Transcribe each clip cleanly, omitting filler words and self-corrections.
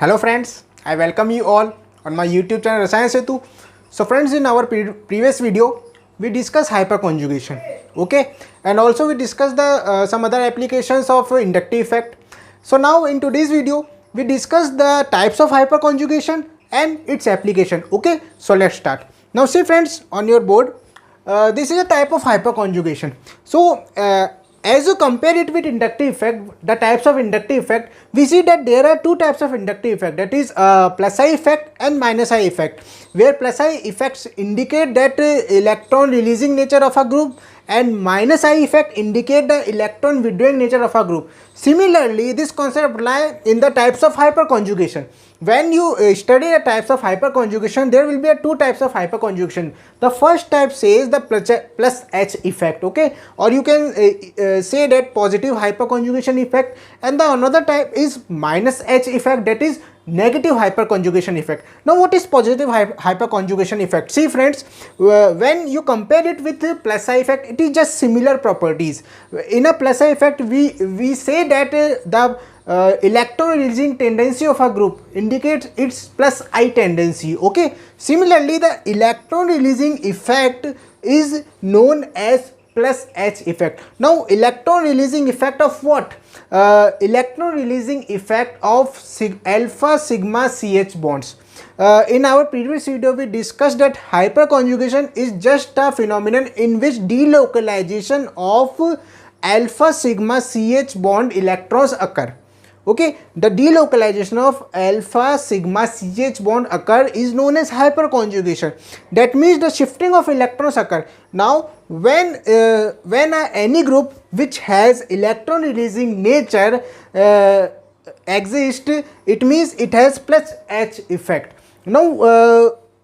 Hello friends, I welcome you all on my YouTube channel Rasayan Setu. So friends, in our previous video, we discussed hyperconjugation, okay, and also we discussed the some other applications of inductive effect. So now in today's video, we discuss the types of hyperconjugation and its application, okay. So let's start. Now see friends, on your board, this is a type of hyperconjugation. So as you compare it with inductive effect, the types of inductive effect, we see that there are two types of inductive effect, that is plus I effect and minus I effect, where plus I effects indicate that electron releasing nature of a group and minus I effect indicate the electron withdrawing nature of a group. Similarly, this concept applies in the types of hyperconjugation. When you study the types of hyperconjugation, there will be two types of hyperconjugation. The first type says the plus H effect, okay, or you can say that positive hyperconjugation effect, and the another type is minus H effect, that is negative hyperconjugation effect. Now what is positive hyperconjugation effect? See friends, when you compare it with the plus I effect, it is just similar properties. In a plus I effect, we say that the electron releasing tendency of a group indicates its plus I tendency, okay. Similarly, the electron releasing effect is known as plus H effect. Now electron releasing effect of what? Electron releasing effect of alpha sigma CH bonds. In our previous video, we discussed that hyperconjugation is just a phenomenon in which delocalization of alpha sigma CH bond electrons occur, okay. The delocalization of alpha sigma CH bond occur is known as hyperconjugation. That means the shifting of electrons occur. Now when any group which has electron releasing nature exists, it means it has plus H effect. Now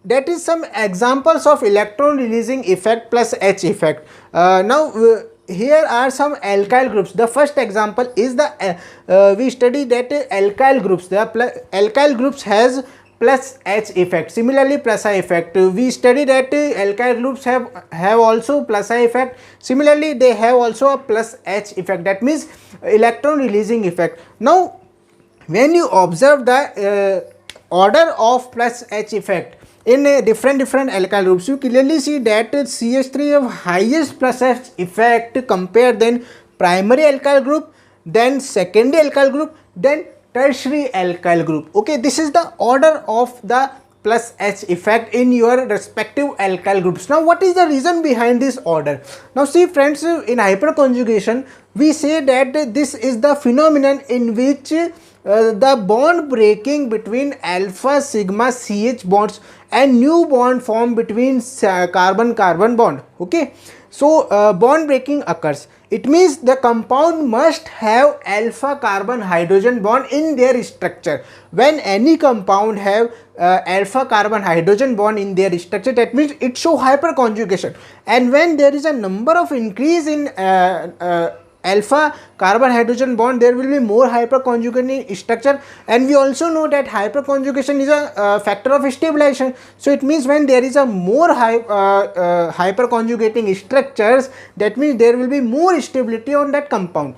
that is some examples of electron releasing effect plus H effect. Here are some alkyl groups. The first example is the we study that alkyl groups. The alkyl groups has plus H effect. Similarly, plus I effect. We study that alkyl groups have also plus I effect. Similarly, they have also a plus H effect. That means electron releasing effect. Now, when you observe the order of plus H effect in different alkyl groups, you clearly see that CH3 have highest plus H effect compared than primary alkyl group, then secondary alkyl group, then tertiary alkyl group, okay. This is the order of the plus H effect in your respective alkyl groups. Now what is the reason behind this order? Now see friends, in hyperconjugation we say that this is the phenomenon in which the bond breaking between alpha sigma CH bonds and new bond formed between carbon bond, okay. So bond breaking occurs. It means the compound must have alpha carbon hydrogen bond in their structure. When any compound have alpha carbon hydrogen bond in their structure, that means it show hyperconjugation. And when there is a number of increase in alpha carbon hydrogen bond, there will be more hyperconjugating structure, and we also know that hyperconjugation is a factor of stabilization. So it means when there is a more hyperconjugating structures, that means there will be more stability on that compound,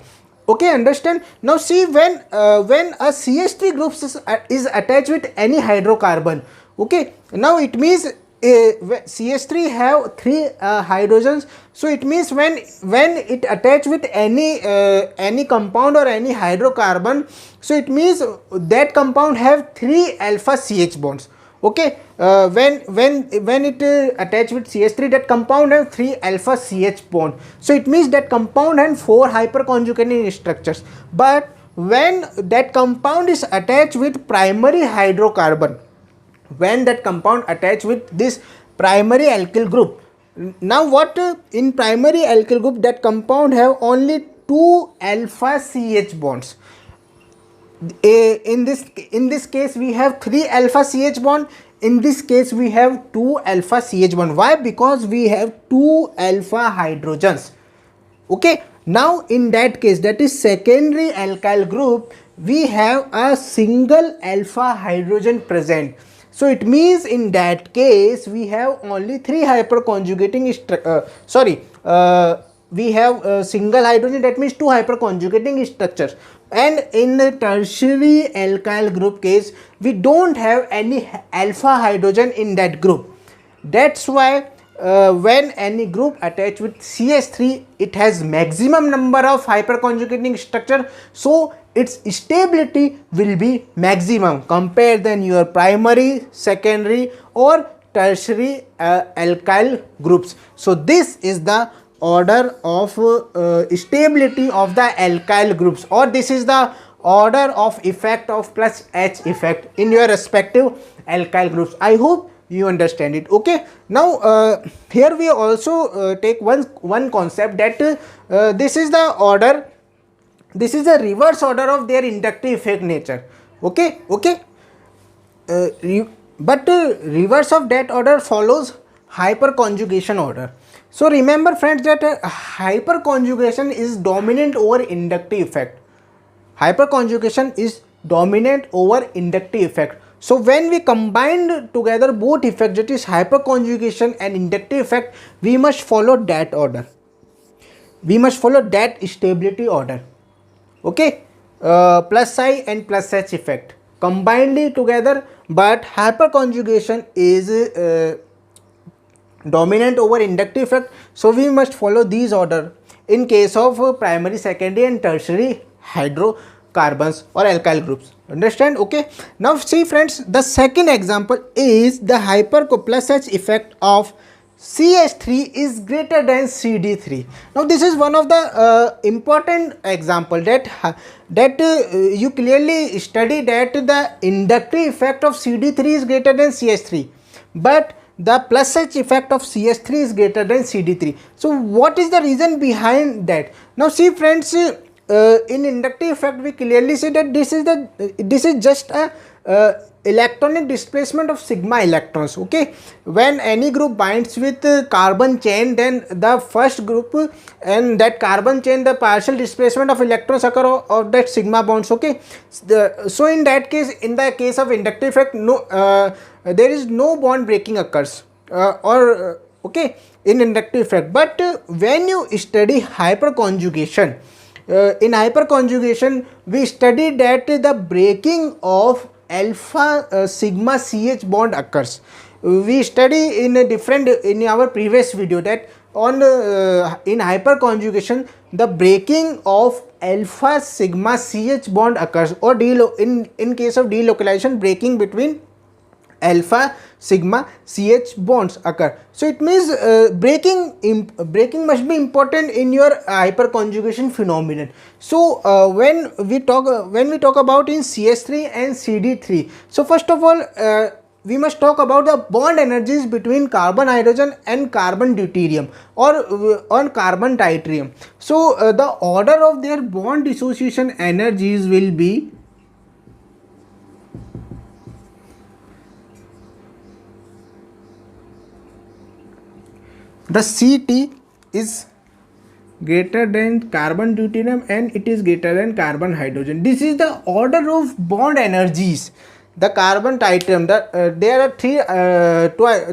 okay. Understand? Now see, when a CH3 group is attached with any hydrocarbon, okay, now it means CH3 have 3 hydrogens. So it means when it attach with any compound or any hydrocarbon, so it means that compound have 3 alpha CH bonds, okay. When it attach with CH3, that compound have 3 alpha CH bond. So it means that compound has 4 hyperconjugating structures. But when that compound is attached with primary hydrocarbon, when that compound attach with this primary alkyl group, now what in primary alkyl group, that compound have only 2 alpha CH bonds. In this case we have 3 alpha CH bond. In this case we have 2 alpha CH bond. Why? Because we have 2 alpha hydrogens, okay. Now in that case, that is secondary alkyl group, we have a single alpha hydrogen present. So it means in that case we have only 3 hyperconjugating we have a single hydrogen, that means 2 hyperconjugating structures. And in the tertiary alkyl group case, we don't have any alpha hydrogen in that group. That's why when any group attached with CH3, it has maximum number of hyperconjugating structure, so its stability will be maximum compared than your primary, secondary or tertiary alkyl groups. So this is the order of stability of the alkyl groups, or this is the order of effect of plus H effect in your respective alkyl groups. I hope you understand it. Okay, now here we also take one concept that this is the order, this is the reverse order of their inductive effect nature. Okay, but reverse of that order follows hyperconjugation order. So remember friends that hyperconjugation is dominant over inductive effect. Hyperconjugation is dominant over inductive effect. So when we combine together both effects, that is hyperconjugation and inductive effect, we must follow that order. We must follow that stability order. Okay, plus I and plus H effect combinedly together, but hyperconjugation is dominant over inductive effect, so we must follow these order in case of primary, secondary and tertiary hydrocarbons or alkyl groups. Understand? Okay, now see friends, the second example is the hyper plus H effect of CH3 is greater than CD3. Now this is one of the important example that you clearly study that the inductive effect of CD3 is greater than CH3, but the plus H effect of CH3 is greater than CD3. So what is the reason behind that? Now see friends, in inductive effect we clearly see that this is just a electronic displacement of sigma electrons. Okay, when any group binds with carbon chain, then the first group and that carbon chain, the partial displacement of electrons occur of that sigma bonds. Okay, so in that case, in the case of inductive effect, no there is no bond breaking occurs okay, in inductive effect. But when you study hyperconjugation, in hyperconjugation we study that the breaking of alpha sigma CH bond occurs. We study in a different, in our previous video, that on in hyperconjugation the breaking of alpha sigma CH bond occurs, or in case of delocalization, breaking between alpha sigma CH bonds occur. So it means breaking must be important in your hyperconjugation phenomenon. So when we talk about in CH3 and CD3, so first of all we must talk about the bond energies between carbon hydrogen and carbon deuterium or on carbon tritium. So the order of their bond dissociation energies will be the CT is greater than carbon deuterium and it is greater than carbon hydrogen. This is the order of bond energies. The carbon tritium, there are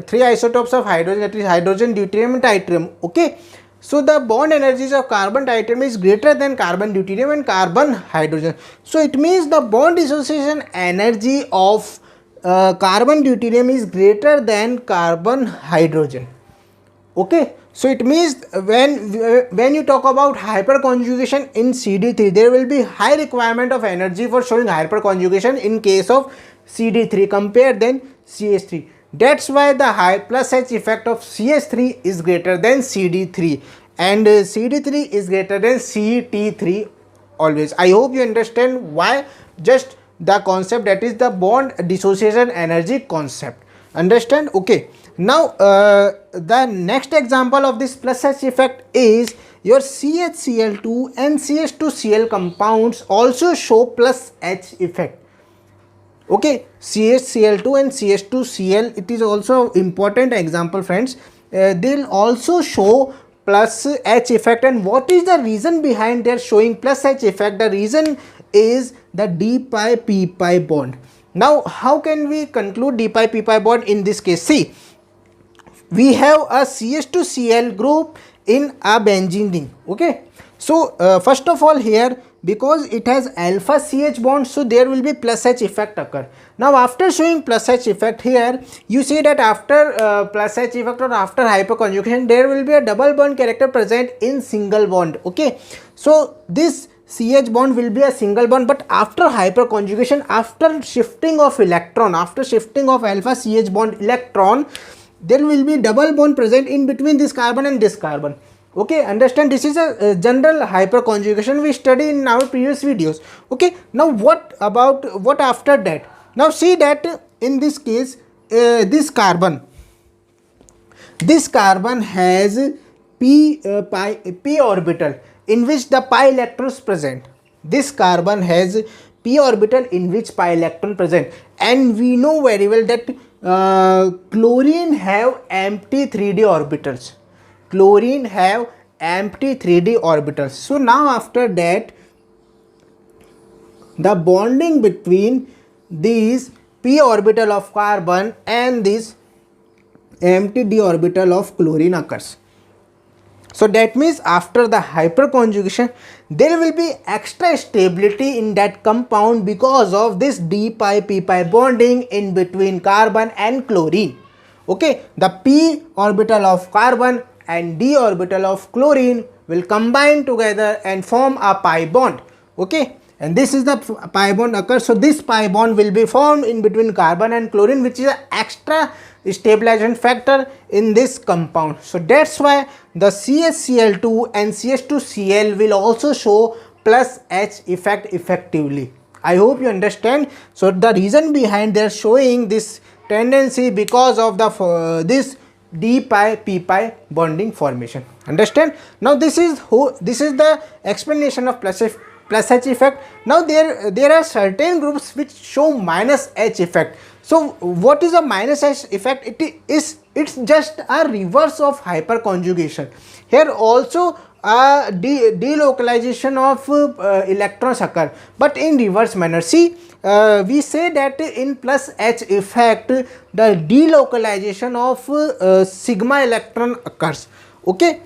three isotopes of hydrogen, that is hydrogen, deuterium and tritium. Okay, so the bond energies of carbon tritium is greater than carbon deuterium and carbon hydrogen. So it means the bond dissociation energy of carbon deuterium is greater than carbon hydrogen. Okay, so it means when you talk about hyperconjugation in CD3, there will be high requirement of energy for showing hyperconjugation in case of CD3 compared than CH3. That's why the high plus H effect of CH3 is greater than CD3 and CD3 is greater than CT3 always. I hope you understand why, just the concept, that is the bond dissociation energy concept. Understand? Okay. Now the next example of this plus H effect is your CHCl2 and CH2Cl compounds also show plus H effect. Okay, CHCl2 and CH2Cl, it is also important example friends. They'll also show plus H effect. And what is the reason behind their showing plus H effect? The reason is the d pi p pi bond. Now how can we conclude d pi p pi bond in this case? See, we have a CH2Cl group in a benzene ring. Okay, so first of all here because it has alpha CH bond, so there will be plus H effect occur. Now after showing plus H effect here, you see that after plus H effect or after hyperconjugation, there will be a double bond character present in single bond. Okay, so this CH bond will be a single bond, but after hyperconjugation, after shifting of electron, after shifting of alpha CH bond electron, there will be double bond present in between this carbon and this carbon. Okay, understand, this is a general hyperconjugation we studied in our previous videos. Okay, now what after that? Now see that in this case, this carbon has p orbital in which the pi electron is present. This carbon has p orbital in which pi electron present, and we know very well that chlorine have empty 3d orbitals. Chlorine have empty 3d orbitals. So now after that, the bonding between these p orbital of carbon and this empty d orbital of chlorine occurs. So that means after the hyperconjugation, there will be extra stability in that compound because of this d pi p pi bonding in between carbon and chlorine. Okay, the p orbital of carbon and d orbital of chlorine will combine together and form a pi bond. Okay, and this is the pi bond occurs. So this pi bond will be formed in between carbon and chlorine, which is an extra stabilization factor in this compound. So that's why the CaCl2 and CH2Cl will also show plus H effect effectively. I hope you understand. So the reason behind their showing this tendency because of the this d pi p pi bonding formation. Understand? Now this is the explanation of plus H effect. Now there are certain groups which show minus H effect. So what is a minus H effect? It's just a reverse of hyperconjugation. Here also delocalization of electrons occur, but in reverse manner. See, we say that in plus H effect, the delocalization of sigma electron occurs. Okay,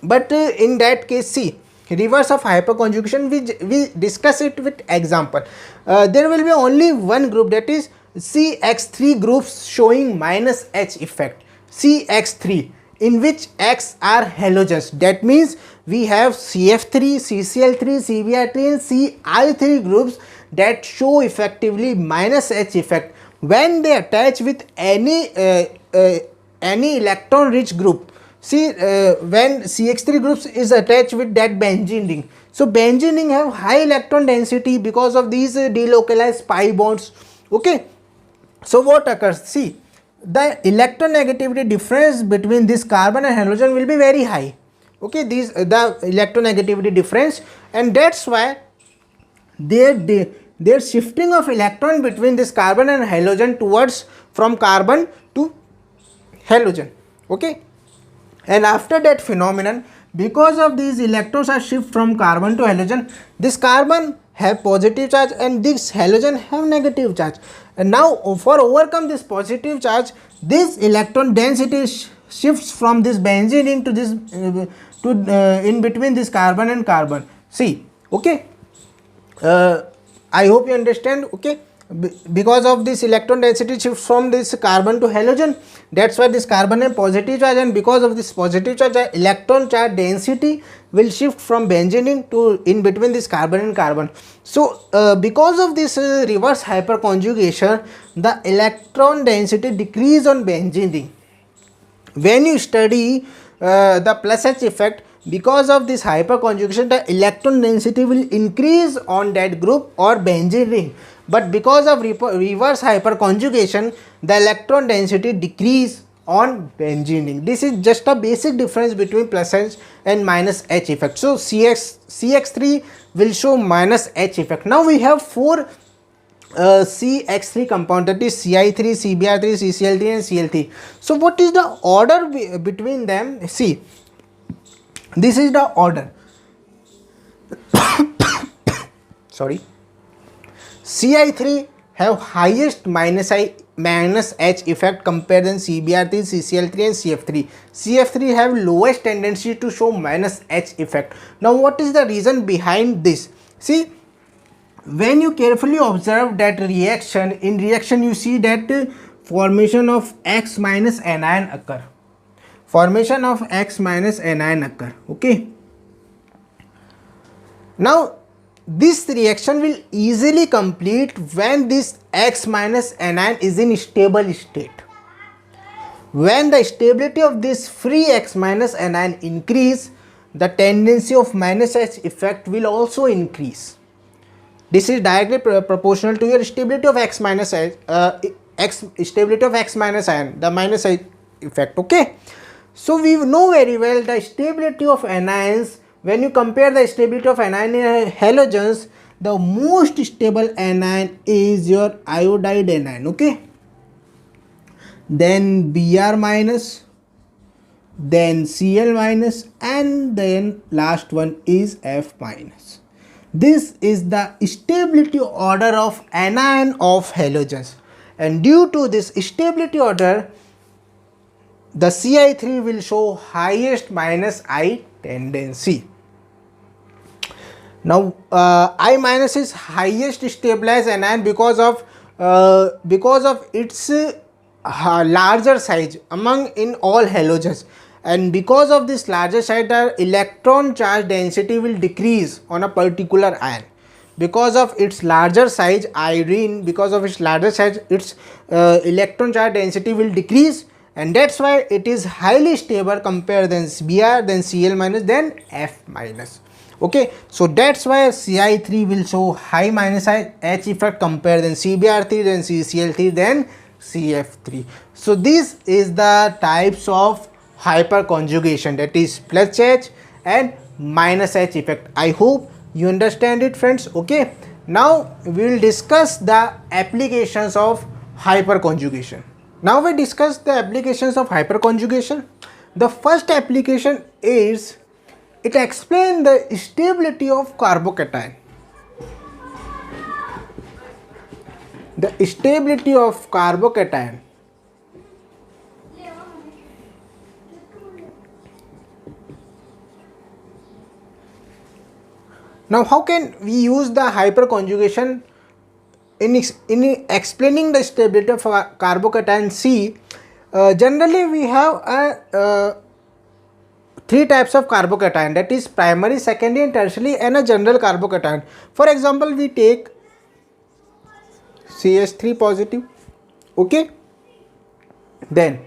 but in that case, see, reverse of hyperconjugation, we discuss it with example. There will be only one group, that is CX3 groups showing minus H effect. CX3, in which X are halogens. That means we have CF3, CCl3, CBr3 and CI3 groups that show effectively minus H effect when they attach with any electron rich group. See, when CX3 groups is attached with that benzene ring. So benzene ring have high electron density because of these delocalized pi bonds. Okay, so what occurs? See, the electronegativity difference between this carbon and halogen will be very high. Okay, the electronegativity difference, and that's why their shifting of electron between this carbon and halogen towards from carbon to halogen. Okay, and after that phenomenon, because of these electrons are shift from carbon to halogen, this carbon have positive charge and this halogen have negative charge. And now for overcome this positive charge, this electron density shifts from this benzene ring to this in between this carbon and carbon. See, okay, I hope you understand. Okay, because of this electron density shifts from this carbon to halogen, that's why this carbon has positive charge, and because of this positive charge, the electron charge density will shift from benzene ring to in between this carbon and carbon. So because of this reverse hyperconjugation, the electron density decrease on benzene ring. When you study the plus H effect, because of this hyperconjugation, the electron density will increase on that group or benzene ring, but because of reverse hyperconjugation, the electron density decrease on benzene ring. This is just a basic difference between plus H and minus H effect. So CX3 will show minus H effect. Now we have four CX3 compound, that is CI3, CBr3, CCl3 and CL3. So what is the order between them? See, this is the order. Sorry. CI3 have highest minus H effect compared than CBr3, CCl3 and CF3. CF3 have lowest tendency to show minus H effect. Now what is the reason behind this? See, when you carefully observe that reaction, in reaction you see that formation of X minus anion occur. Formation of X minus anion occur. Okay. Now this reaction will easily complete when this X minus anion is in stable state. When the stability of this free X minus anion increase, the tendency of minus H effect will also increase. This is directly proportional to your stability of X minus stability of X minus ion, the minus I effect. Okay. So we know very well the stability of anions. When you compare the stability of anion in halogens, the most stable anion is your iodide anion. Okay. Then Br minus, then Cl minus, and then last one is F minus. This is the stability order of anion of halogens, and due to this stability order, the Ci3 will show highest minus I tendency. Now I minus is highest stabilized anion because of its larger size among in all halogens, and because of this larger size the electron charge density will decrease on a particular ion. Because of its larger size, iodine, because of its larger size, its electron charge density will decrease, and that's why it is highly stable compared than Br, then Cl minus, then F minus. Okay, so that's why Ci3 will show high minus H effect compared than Cbr3, then CCl3, then CF3. So this is the types of hyperconjugation, that is plus H and minus H effect. I hope you understand it, friends. Okay, now we will discuss the applications of hyperconjugation. Now we discuss the applications of hyperconjugation. The first application is it explains the stability of carbocation. The stability of carbocation. Now how can we use the hyperconjugation in explaining the stability of carbocation? See, generally we have three types of carbocation, that is primary, secondary and tertiary, and a general carbocation. For example, we take CH3 positive. Okay, then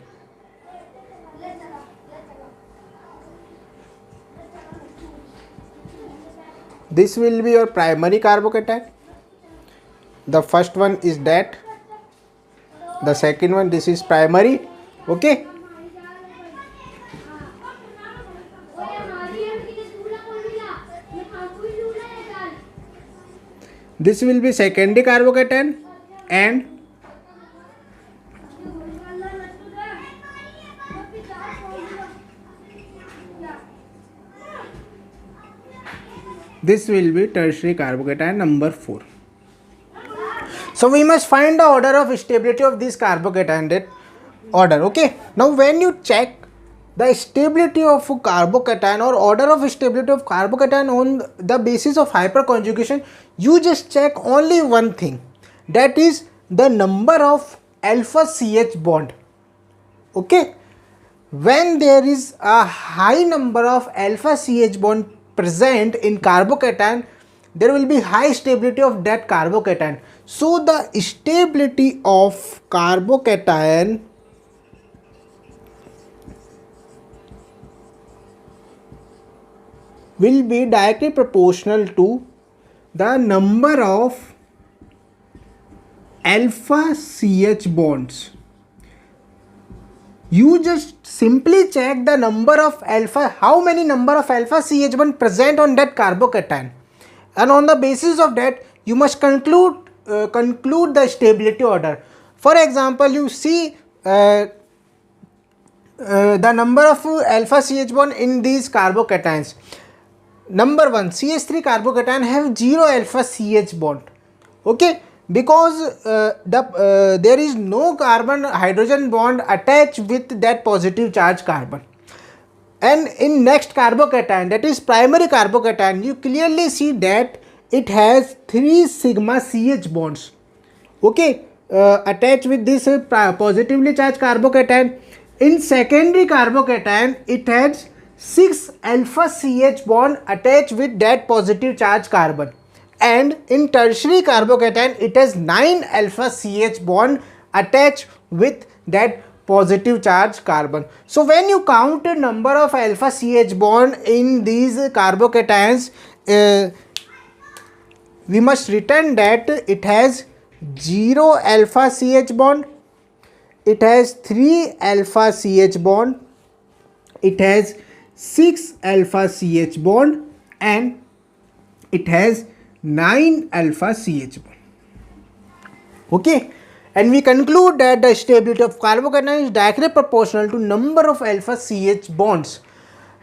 this will be your primary carbocation. The first one is that, the second one, this is primary. Okay, this will be secondary carbocation, and this will be tertiary carbocation number 4. So we must find the order of stability of this carbocation, that order. Okay, now when you check the stability of carbocation or order of stability of carbocation on the basis of hyperconjugation, you just check only one thing, that is the number of alpha CH bond. Okay, when there is a high number of alpha CH bond present in carbocation, there will be high stability of that carbocation. So the stability of carbocation will be directly proportional to the number of alpha CH bonds. You just simply check the number of alpha, how many number of alpha CH bond present on that carbocation, and on the basis of that you must conclude the stability order. For example, you see the number of alpha CH bond in these carbocations. Number 1, CH3 carbocation have 0 alpha CH bond. Okay, because there is no carbon hydrogen bond attached with that positive charge carbon. And in next carbocation, that is primary carbocation, you clearly see that it has 3 sigma CH bonds. Okay, attached with this positively charged carbocation. In secondary carbocation, it has 6 alpha CH bond attached with that positive charge carbon, and in tertiary carbocation it has 9 alpha CH bond attached with that positive charge carbon. So when you count the number of alpha CH bond in these carbocations, we must return that it has 0 alpha CH bond, it has 3 alpha CH bond, it has 6 alpha CH bond, and it has 9 alpha CH bond. Okay, and we conclude that the stability of carbocation is directly proportional to number of alpha CH bonds.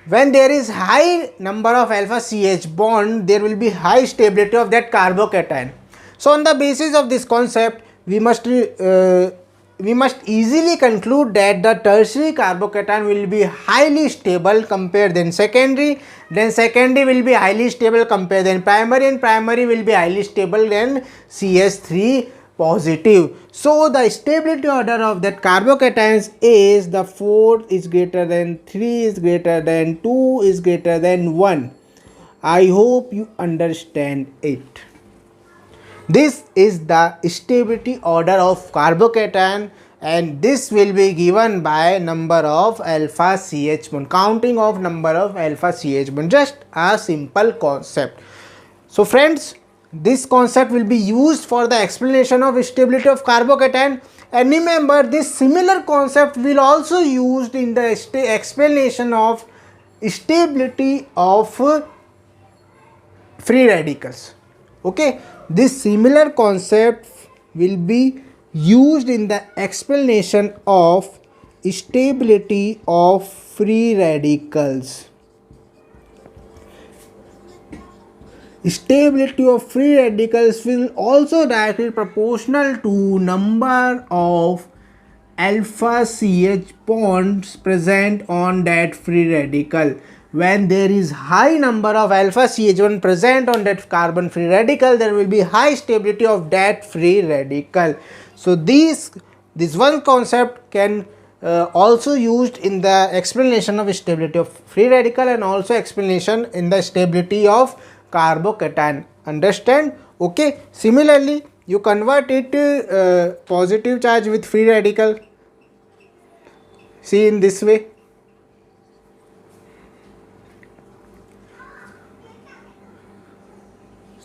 When there is high number of alpha CH bond, there will be high stability of that carbocation. So on the basis of this concept, we must easily conclude that the tertiary carbocation will be highly stable compared than secondary, then secondary will be highly stable compared than primary, and primary will be highly stable than CH3 positive. So the stability order of that carbocations is the 4 is greater than 3 is greater than 2 is greater than 1. I hope you understand it. This is the stability order of carbocation, and this will be given by number of alpha CH bond, counting of number of alpha CH bond, just a simple concept. So friends, this concept will be used for the explanation of stability of carbocation, and remember this similar concept will also used in the explanation of stability of free radicals. Okay, this similar concept will be used in the explanation of stability of free radicals. Stability of free radicals will also directly proportional to number of alpha CH bonds present on that free radical. When there is high number of alpha CH bond present on that carbon free radical, there will be high stability of that free radical. So this one concept can also used in the explanation of stability of free radical, and also explanation in the stability of carbocation. Understand? Okay. Similarly, you convert it positive charge with free radical. See in this way.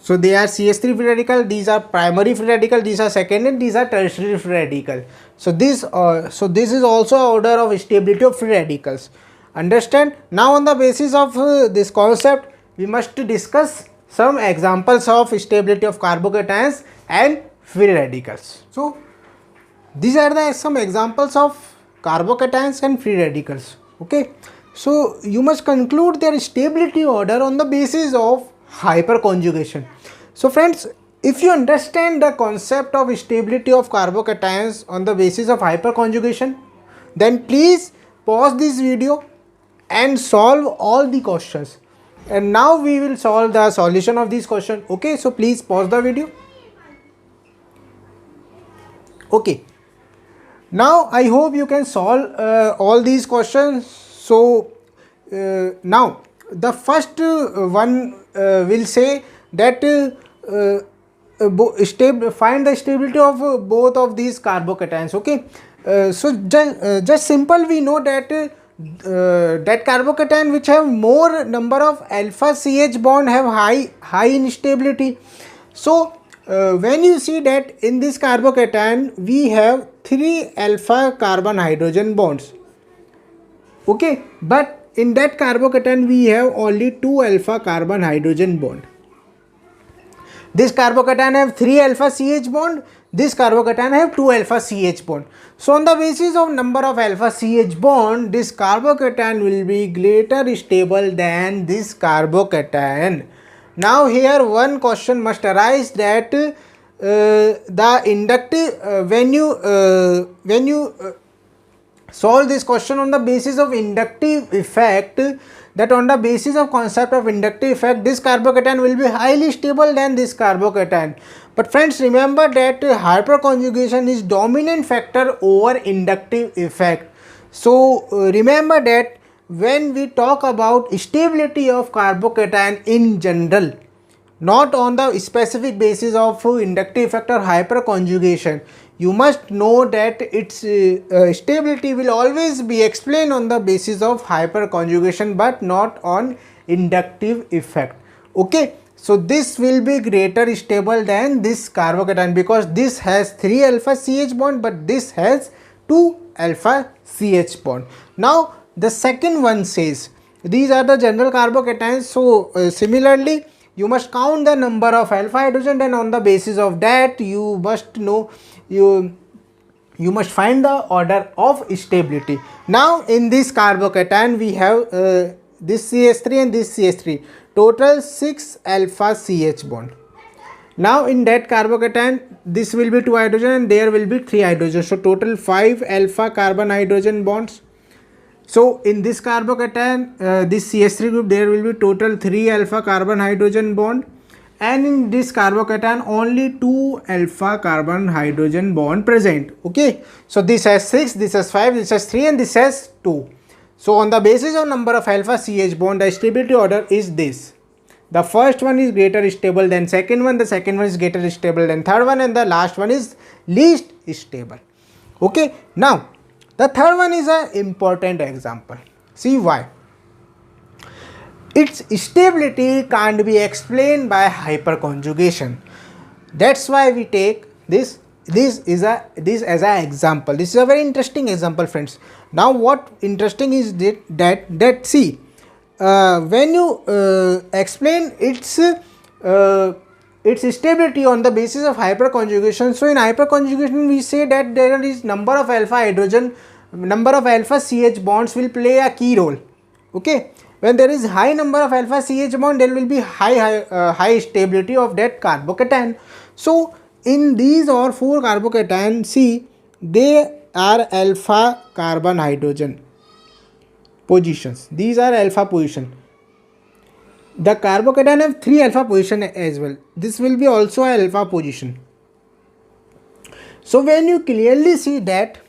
So they are CH3 free radical, these are primary free radical, these are secondary, and these are tertiary free radical. So this is also order of stability of free radicals. Understand? Now on the basis of this concept, we must discuss some examples of stability of carbocations and free radicals. So these are some examples of carbocations and free radicals. Okay, so you must conclude their stability order on the basis of hyperconjugation. So friends, if you understand the concept of stability of carbocations on the basis of hyperconjugation, then please pause this video and solve all the questions. And now we will solve the solution of this question. Okay, so please pause the video. Okay, now I hope you can solve all these questions. So now the first one will say that find the stability of both of these carbocations. Okay, so just simple, we know that that carbocation which have more number of alpha CH bond have high instability. So when you see that in this carbocation we have 3 alpha carbon hydrogen bonds. Okay, but in that carbocation we have only 2 alpha carbon hydrogen bond. This carbocation have 3 alpha CH bond, this carbocation have 2 alpha CH bond. So on the basis of number of alpha CH bond, this carbocation will be greater stable than this carbocation. Now here one question must arise that the inductive when you solve this question on the basis of inductive effect, that on the basis of concept of inductive effect, this carbocation will be highly stable than this carbocation. But friends, remember that hyperconjugation is dominant factor over inductive effect. So remember that when we talk about stability of carbocation in general, not on the specific basis of inductive effect or hyperconjugation, you must know that its stability will always be explained on the basis of hyperconjugation but not on inductive effect. Okay, so this will be greater stable than this carbocation because this has 3 alpha CH bond but this has 2 alpha CH bond. Now the second one says these are the general carbocations, so similarly you must count the number of alpha hydrogen, and on the basis of that you must know, you must find the order of stability. Now in this carbocation we have this CH3 and this CH3, total 6 alpha CH bond. Now in that carbocation this will be 2 hydrogen and there will be 3 hydrogen, so total 5 alpha carbon hydrogen bonds. So in this carbocation, this CH3 group, there will be total 3 alpha carbon hydrogen bond, and in this carbocation only 2 alpha carbon hydrogen bond present. Okay, so this has 6, this has 5, this has 3 and this has 2. So on the basis of number of alpha CH bond, the stability order is this. The first one is greater stable than second one, the second one is greater stable than third one, and the last one is least stable. Okay, now the third one is an important example. See why. Its stability can't be explained by hyperconjugation. That's why we take this as an example. This is a very interesting example, friends. Now what interesting is that see, when you explain its stability on the basis of hyperconjugation, so in hyperconjugation we say that there is number of alpha hydrogen, number of alpha CH bonds will play a key role. Okay, when there is high number of alpha CH bond, there will be high stability of that carbocation. So in these or 4 carbocation, see, they are alpha carbon hydrogen positions. These are alpha position. The carbocation have 3 alpha position as well. This will be also an alpha position. So when you clearly see that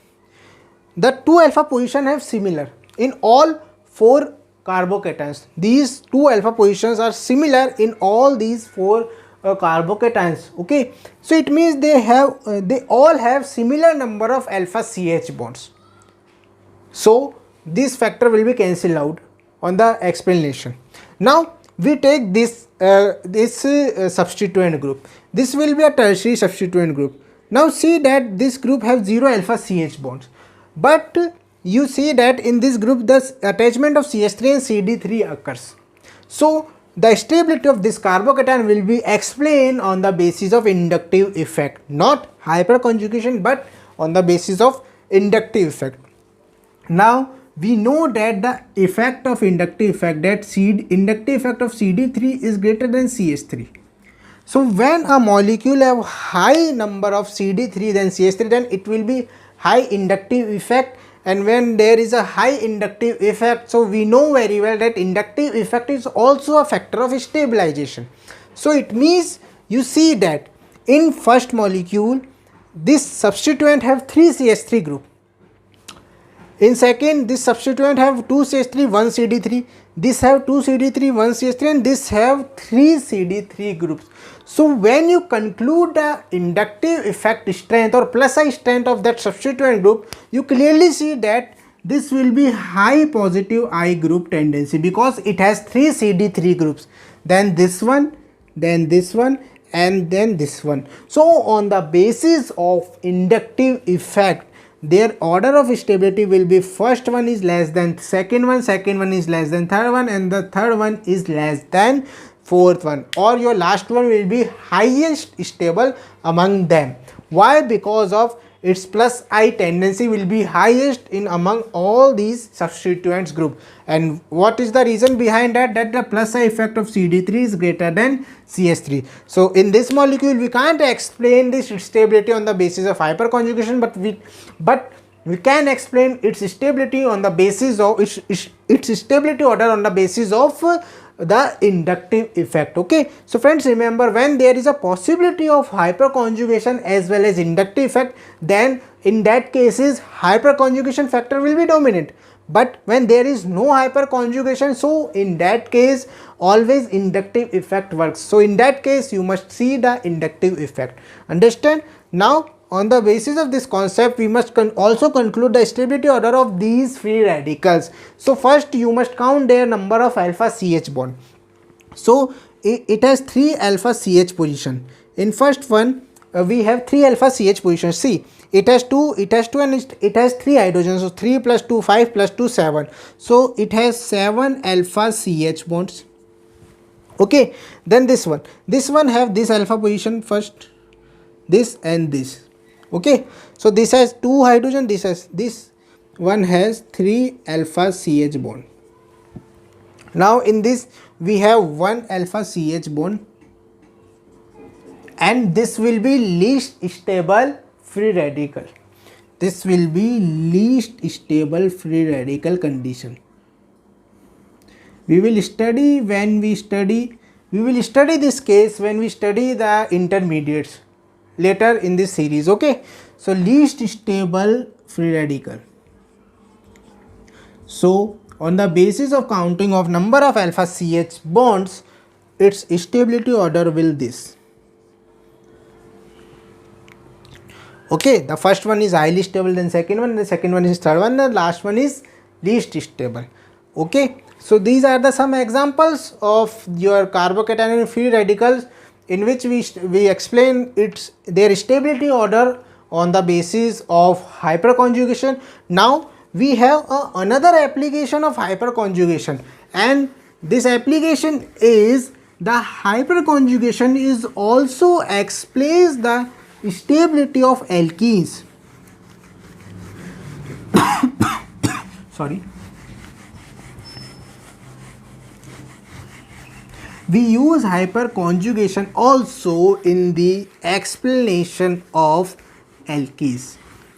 the 2 alpha position have similar in all 4 carbocations. These 2 alpha positions are similar in all these 4 carbocations. Okay, so it means they all have similar number of alpha CH bonds. So this factor will be cancelled out on the explanation. Now we take this substituent group. This will be a tertiary substituent group. Now see that this group have 0 alpha CH bonds, but you see that in this group the attachment of CH3 and CD3 occurs. So the stability of this carbocation will be explained on the basis of inductive effect, not hyperconjugation but on the basis of inductive effect. Now we know that the effect of inductive effect, that inductive effect of CD3 is greater than CH3. So when a molecule have high number of CD3 than CH3, then it will be high inductive effect, and when there is a high inductive effect, so we know very well that inductive effect is also a factor of stabilization. So it means you see that in first molecule this substituent have 3 CH3 group. In second, this substituent have 2 CH3, 1 CD3. This have 2 CD3, 1 CH3, and this have 3 CD3 groups. So when you conclude the inductive effect strength or plus I strength of that substituent group, you clearly see that this will be high positive I group tendency because it has 3 CD3 groups. Then this one, then this one, and then this one. So on the basis of inductive effect, their order of stability will be first one is less than second one is less than third one, and the third one is less than fourth one, or your last one will be highest stable among them. Why? Because of its plus I tendency will be highest in among all these substituents group. And what is the reason behind that? That the plus I effect of CD3 is greater than CH3. So in this molecule we can't explain this stability on the basis of hyperconjugation, but we can explain its stability on the basis of its stability order on the basis of the inductive effect. Okay, so friends, remember, when there is a possibility of hyperconjugation as well as inductive effect, then in that cases hyperconjugation factor will be dominant. But when there is no hyperconjugation, so in that case always inductive effect works. So in that case you must see the inductive effect. Understand? Now on the basis of this concept, we must also conclude the stability order of these free radicals. So first you must count their number of alpha CH bond. So it has 3 alpha CH position. In first one we have 3 alpha CH positions. See, it has 2 and it has 3 hydrogens. So 3 plus 2 5 plus 2 7. So it has 7 alpha CH bonds. Okay, then this one have this alpha position first, this and this. Okay, so this has 2 hydrogen, this one has 3 alpha CH bond. Now in this we have 1 alpha CH bond, and this will be least stable free radical. This will be least stable free radical condition. We will study this case when we study the intermediates later in this series. Okay, so least stable free radical. So on the basis of counting of number of alpha CH bonds, its stability order will this. Okay, the first one is highly stable, then second one, the second one is third one, the last one is least stable. Okay, so these are the some examples of your carbocation free radicals in which we explain their stability order on the basis of hyperconjugation. Now we have another application of hyperconjugation, and this application is the hyperconjugation is also explains the stability of alkenes. Sorry. We use hyperconjugation also in the explanation of alkenes.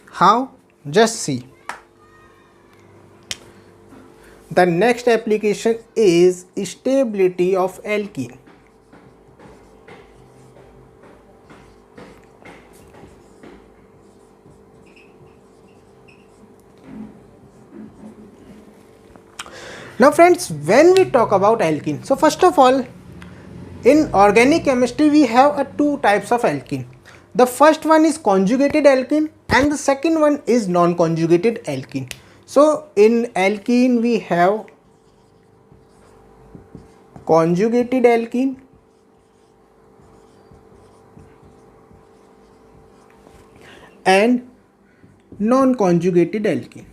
How? Just see. The next application is stability of alkene. Now friends, when we talk about alkene, so first of all, in organic chemistry we have two types of alkene. The first one is conjugated alkene and the second one is non-conjugated alkene. So in alkene we have conjugated alkene and non-conjugated alkene.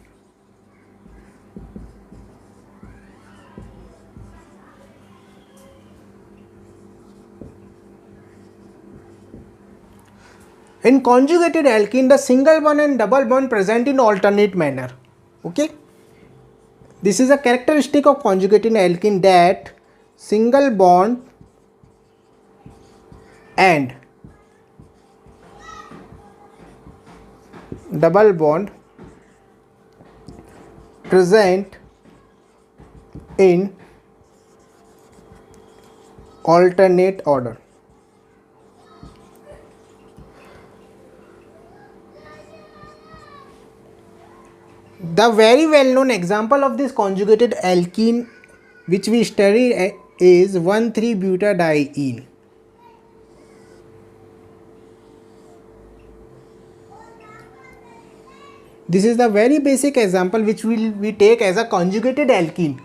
In conjugated alkene, the single bond and double bond present in alternate manner. Okay, this is a characteristic of conjugated alkene that single bond and double bond present in alternate order. The very well known example of this conjugated alkene which we studied is 1,3-butadiene. This is the very basic example which we take as a conjugated alkene,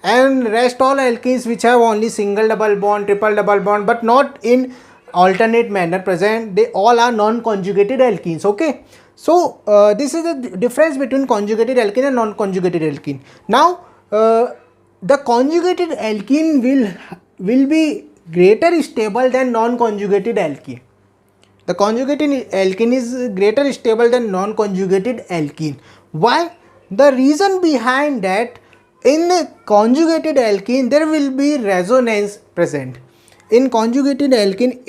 and rest all alkenes which have only single double bond, triple double bond but not in alternate manner present, they all are non-conjugated alkenes. Okay, so this is the difference between conjugated alkene and non-conjugated alkene. Now the conjugated alkene will be greater stable than non-conjugated alkene. The conjugated alkene is greater stable than non-conjugated alkene. Why? The reason behind that, in the conjugated alkene there will be resonance present. In conjugated alkene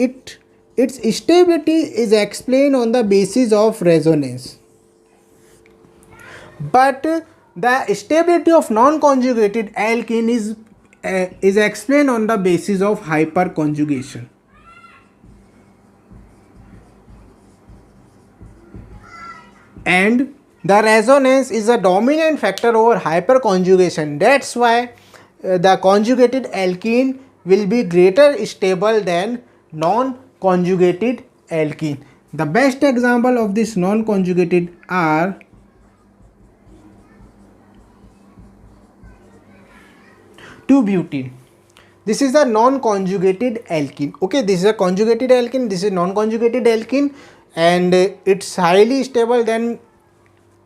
its stability is explained on the basis of resonance. but the stability of non-conjugated alkene is explained on the basis of hyperconjugation. And the resonance is a dominant factor over hyperconjugation. That's why the conjugated alkene will be greater stable than non-conjugated alkene. The best example of this non-conjugated are 2-butene. This is a non-conjugated alkene. Okay, this is a conjugated alkene, this is non-conjugated alkene, and it's highly stable than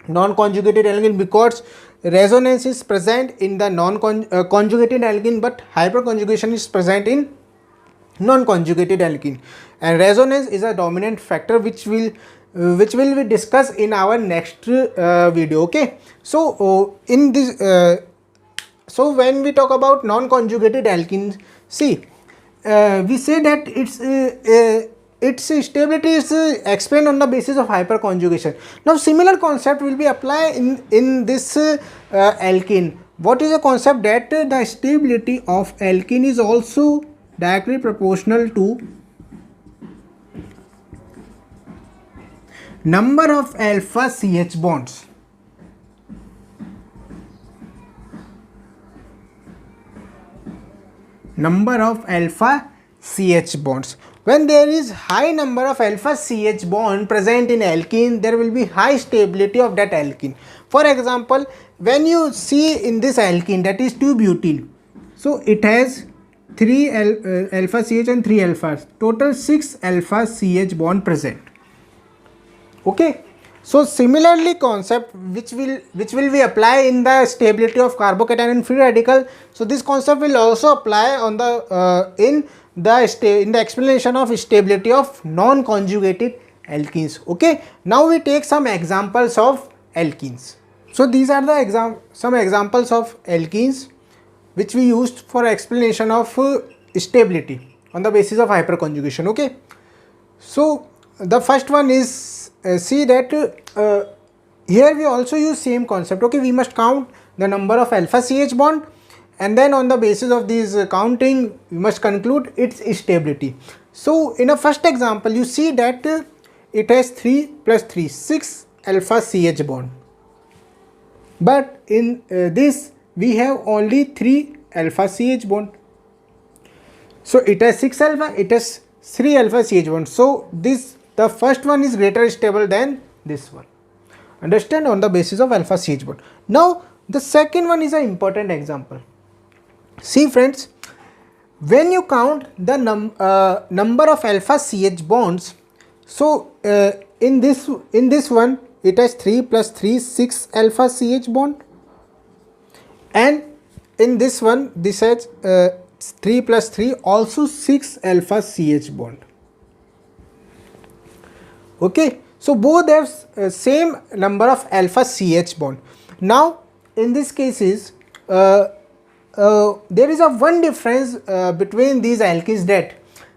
non-conjugated alkene because resonance is present in the non-conjugated alkene, but hyperconjugation is present in non-conjugated alkene, and resonance is a dominant factor which will be discussed in our next video. Okay, so in this so when we talk about non-conjugated alkenes, see, we say that its stability is explained on the basis of hyperconjugation. Now similar concept will be applied in this alkene. What is the concept? That the stability of alkene is also directly proportional to number of alpha CH bonds. Number of alpha CH bonds. When there is high number of alpha CH bond present in alkene, there will be high stability of that alkene. For example, when you see in this alkene, that is 2-butene, so it has 3 alpha CH and 3 alphas, total 6 alpha CH bond present. Okay, so similarly concept which will we apply in the stability of carbocation free radical. So this concept will also apply on the in the explanation of stability of non-conjugated alkenes. Okay, now we take some examples of alkenes. So these are the some examples of alkenes which we used for explanation of stability on the basis of hyperconjugation. Okay, so the first one is see that here we also use same concept. Okay, we must count the number of alpha CH bond, and then on the basis of these counting we must conclude its stability. So in a first example, you see that it has 3 plus 3, 6 alpha CH bond, but in this we have only 3 alpha CH bond. So it has 6 alpha, it has 3 alpha CH bond. So the first one is greater stable than this one. Understand, on the basis of alpha CH bond. Now the second one is an important example. See friends, when you count the number of alpha CH bonds, so in this one it has 3 plus 3, 6 alpha CH bond, and in this one this has 3 plus 3 also 6 alpha CH bond. Okay, so both have same number of alpha CH bond. Now in this cases there is a one difference between these alkenes, that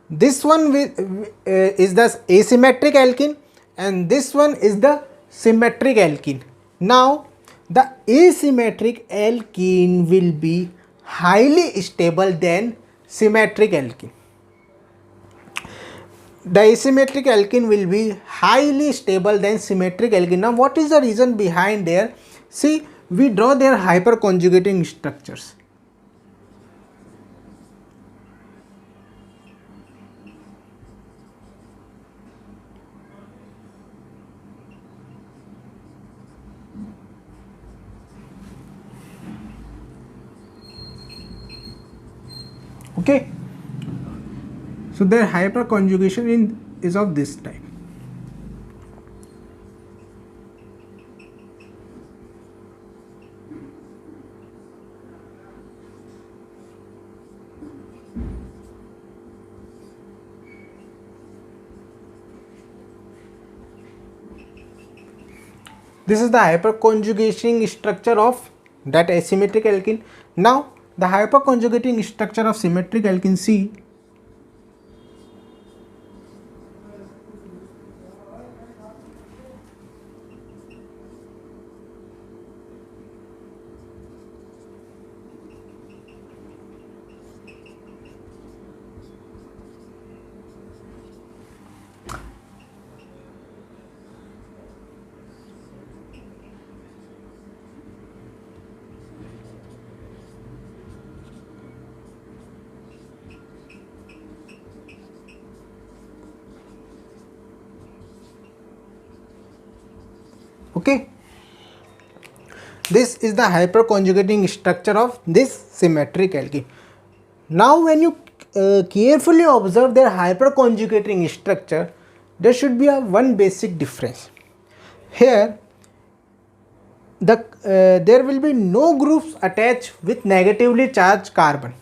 this one is the asymmetric alkene and this one is the symmetric alkene. Now the asymmetric alkene will be highly stable than symmetric alkene. The asymmetric alkene will be highly stable than symmetric alkene. Now what is the reason behind there? See, we draw their hyperconjugating structures. Okay, so their hyperconjugation is of this type. This is the hyperconjugating structure of that asymmetric alkene. Now the hyperconjugating structure of symmetric alkene, C, Okay, this is the hyperconjugating structure of this symmetric alkene. Now when you carefully observe their hyperconjugating structure, there should be a one basic difference. Here there will be no groups attached with negatively charged carbon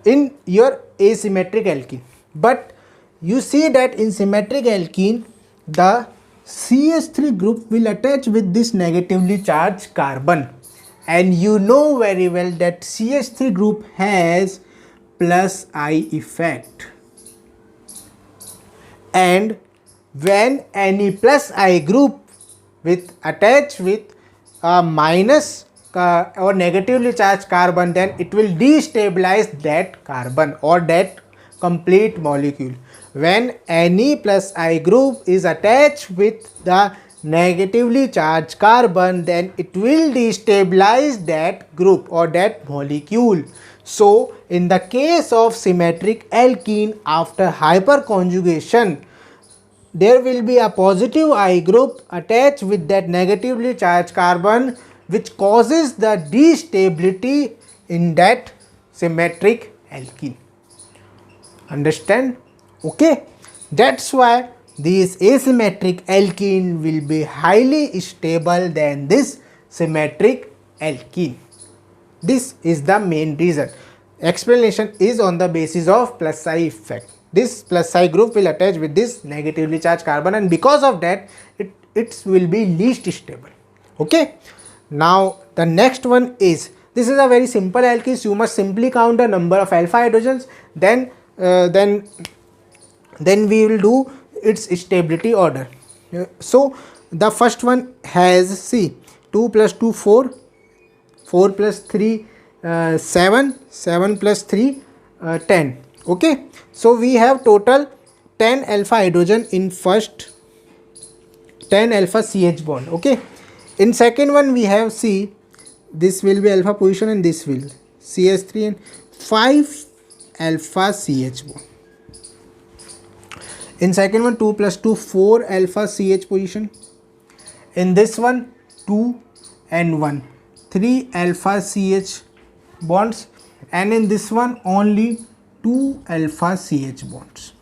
in your asymmetric alkene, but you see that in symmetric alkene the CH3 group will attach with this negatively charged carbon, and you know very well that CH3 group has plus I effect, and when any plus I group with attached with a minus or negatively charged carbon, then it will destabilize that carbon or that complete molecule. When any plus I group is attached with the negatively charged carbon, then it will destabilize that group or that molecule. So in the case of symmetric alkene, after hyperconjugation, there will be a positive I group attached with that negatively charged carbon, which causes the destability in that symmetric alkene. Understand? Okay, that's why this asymmetric alkene will be highly stable than this symmetric alkene. This is the main reason. Explanation is on the basis of plus I effect. This plus I group will attach with this negatively charged carbon, and because of that it will be least stable. Okay, now the next one is, this is a very simple alkene. You must simply count the number of alpha hydrogens, then we will do its stability order. So the first one has, see, 2 plus 2 4, 4 plus 3 7, 7 plus 3 10. Okay, so we have total 10 alpha hydrogen in first, 10 alpha CH bond. Okay, in second one we have, see, this will be alpha position and this will CH3 and 5 alpha CH bond. In second one 2 plus 2 4 alpha CH position. In this one 2 and 1 3 alpha CH bonds, and in this one only 2 alpha CH bonds.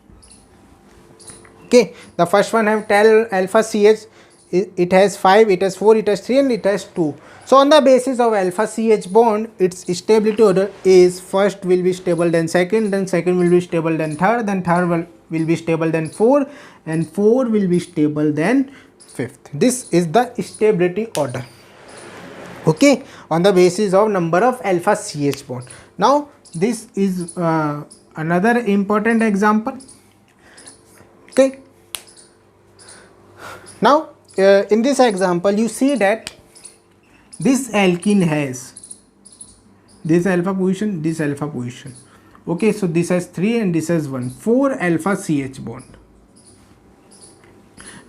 Okay, the first one have 10 alpha CH, it has 5, it has 4, it has 3 and it has 2. So on the basis of alpha CH bond, its stability order is first will be stable, then second will be stable, then third will be stable, then 4, and 4 will be stable, then fifth. This is the stability order. Okay, on the basis of number of alpha CH bond. Now this is another important example. Okay, now in this example you see that this alkene has this alpha position, this alpha position. Okay, so this has 3 and this has 1, 4 alpha CH bond.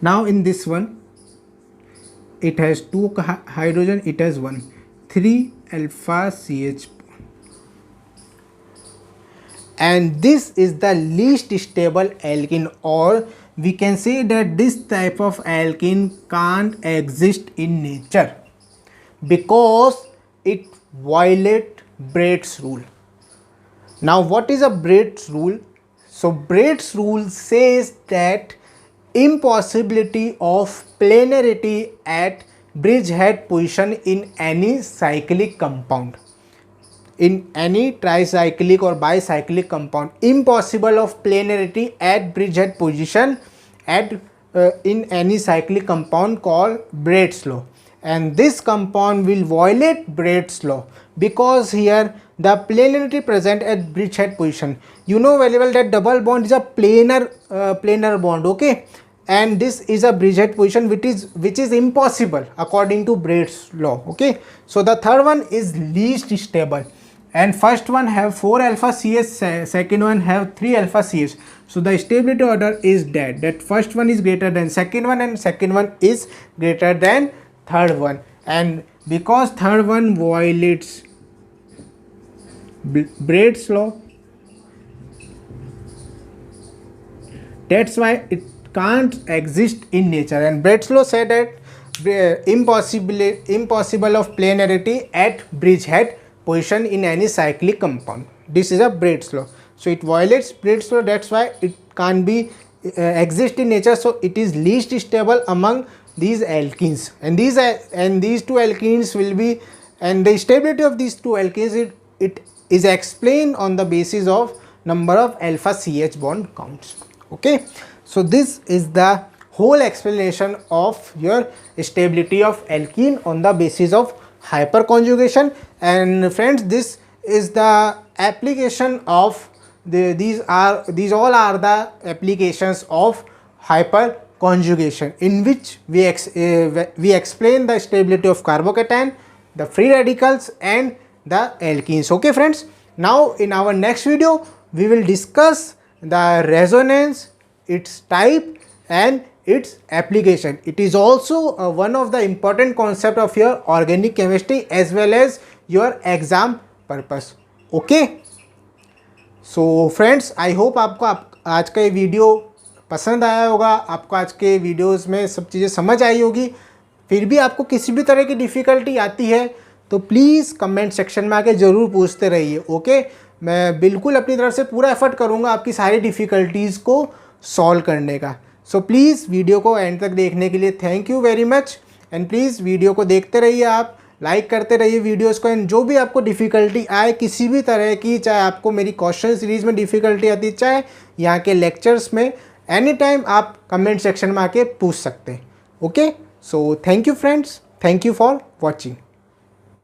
Now in this one it has 2 hydrogen, it has 1, 3 alpha CH bond. And this is the least stable alkene, or we can say that this type of alkene can't exist in nature because it violates Braid's rule. Now what is a Braid's rule? So Braid's rule says that impossibility of planarity at bridgehead position in any cyclic compound, in any tricyclic or bicyclic compound, impossible of planarity at bridgehead position at in any cyclic compound called Braid's law, and this compound will violate Braid's law because here the planarity present at bridgehead position. You know very well that double bond is a planar bond. Okay, and this is a bridgehead position which is impossible according to Braid's law. Okay, so the third one is least stable, and first one have 4 alpha CH, second one have 3 alpha CH. So the stability order is that first one is greater than second one and second one is greater than third one, and because third one violates Braid's law, that's why it can't exist in nature. And Braid's law said that impossible of planarity at bridgehead position in any cyclic compound. This is a Braid's law. So it violates Braid's law, that's why it can't be exist in nature. So it is least stable among these alkenes, and these two alkenes will be, and the stability of these two alkenes, it is explained on the basis of number of alpha CH bond counts. Okay, so this is the whole explanation of your stability of alkene on the basis of hyperconjugation. And friends, this is the application of these all are the applications of hyperconjugation, in which we explain the stability of carbocation, the free radicals and the alkenes. Okay friends, now in our next video we will discuss the resonance, its type and its application. It is also one of the important concept of your organic chemistry as well as your exam purpose. Okay, so friends, I hope आपको आज का ये video पसंद आया होगा, आपको आज के वीडियोस में सब चीज़ें समझ आई होगी। फिर भी आपको किसी भी तरह की डिफ़िकल्टी आती है तो प्लीज़ कमेंट सेक्शन में आके ज़रूर पूछते रहिए। ओके, मैं बिल्कुल अपनी तरफ से पूरा एफर्ट करूँगा आपकी सारी डिफ़िकल्टीज़ को सॉल्व करने का। सो प्लीज़ वीडियो को एंड तक देखने के लिए thank you very much, and please video को देखते रहिए, आप लाइक करते रहिए वीडियोस को। एंड जो भी आपको डिफ़िकल्टी आए किसी भी तरह की, चाहे आपको मेरी क्वेश्चन सीरीज़ में डिफ़िकल्टी आती है, चाहे यहाँ के लेक्चर्स में, एनी टाइम आप कमेंट सेक्शन में आके पूछ सकते हैं। Okay, so thank you friends, thank you for watching.